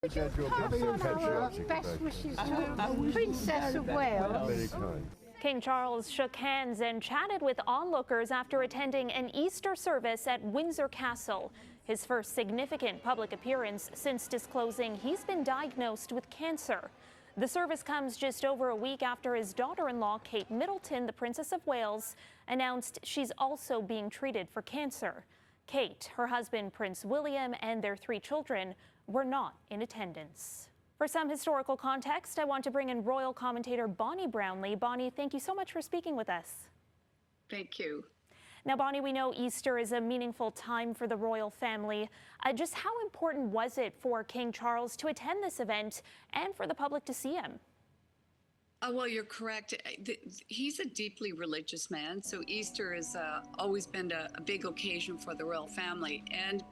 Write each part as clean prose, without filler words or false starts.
Best wishes to Princess of Wales. Very kind. King Charles shook hands and chatted with onlookers after attending an Easter service at Windsor Castle, his first significant public appearance since disclosing he's been diagnosed with cancer. The service comes just over a week after his daughter-in-law, Kate Middleton, the Princess of Wales, announced she's also being treated for cancer. Kate, her husband Prince William, and their 3 children were not in attendance. For some historical context, I want to bring in royal commentator Bonnie Brownlee. Bonnie, thank you so much for speaking with us. Thank you. Now, Bonnie, we know Easter is a meaningful time for the royal family. Just how important was it for King Charles to attend this event and for the public to see him? Well, you're correct. He's a deeply religious man, so Easter has always been a big occasion for the royal family. And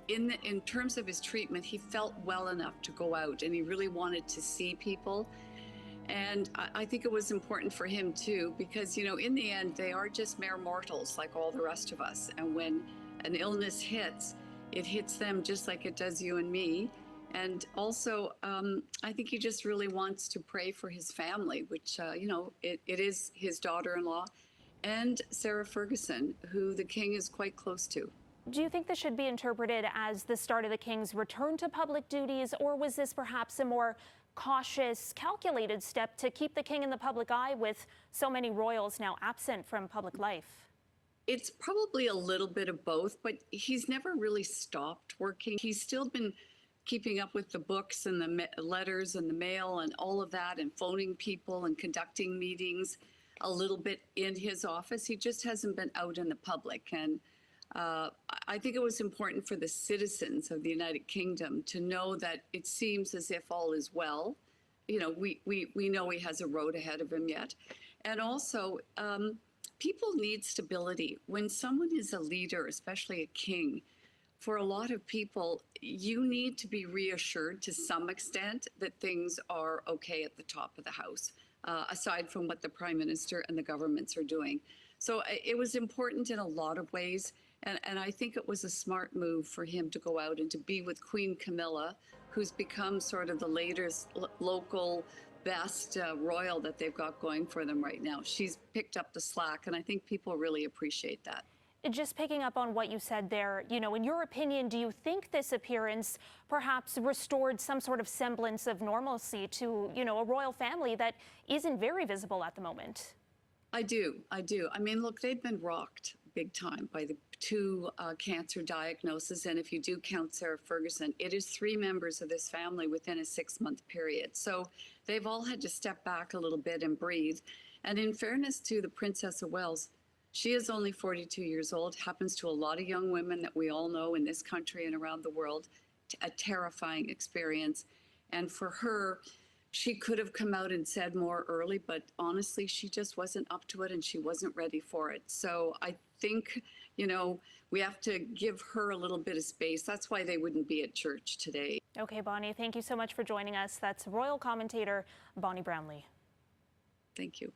in terms of his treatment, he felt well enough to go out, and he really wanted to see people. And I think it was important for him too, because, you know, in the end, they are just mere mortals like all the rest of us. And when an illness hits, it hits them just like it does you and me. And also, I think he just really wants to pray for his family, which, you know, it is his daughter-in-law and Sarah Ferguson, who the king is quite close to. Do you think this should be interpreted as the start of the king's return to public duties, or was this perhaps a more cautious, calculated step to keep the king in the public eye with so many royals now absent from public life? It's probably a little bit of both, but he's never really stopped working. He's still been keeping up with the books and the letters and the mail and all of that, and phoning people and conducting meetings a little bit in his office. He just hasn't been out in the public. And I think it was important for the citizens of the United Kingdom to know that it seems as if all is well. You know, we know he has a road ahead of him yet. And also, people need stability. When someone is a leader, especially a king, for a lot of people, you need to be reassured to some extent that things are okay at the top of the house, aside from what the Prime Minister and the governments are doing. So it was important in a lot of ways. And I think it was a smart move for him to go out and to be with Queen Camilla, who's become sort of the latest local best royal that they've got going for them right now. She's picked up the slack, and I think people really appreciate that. Just picking up on what you said there, you know, in your opinion, do you think this appearance perhaps restored some sort of semblance of normalcy to, you know, a royal family that isn't very visible at the moment? I do. I mean, look, they've been rocked big time by the 2 cancer diagnoses. And if you do count Sarah Ferguson, it is 3 members of this family within a 6-month period. So they've all had to step back a little bit and breathe. And in fairness to the Princess of Wales, she is only 42 years old, happens to a lot of young women that we all know in this country and around the world, a terrifying experience. And for her, she could have come out and said more early, but honestly, she just wasn't up to it and she wasn't ready for it. So I think, you know, we have to give her a little bit of space. That's why they wouldn't be at church today. Okay, Bonnie, thank you so much for joining us. That's royal commentator Bonnie Brownlee. Thank you.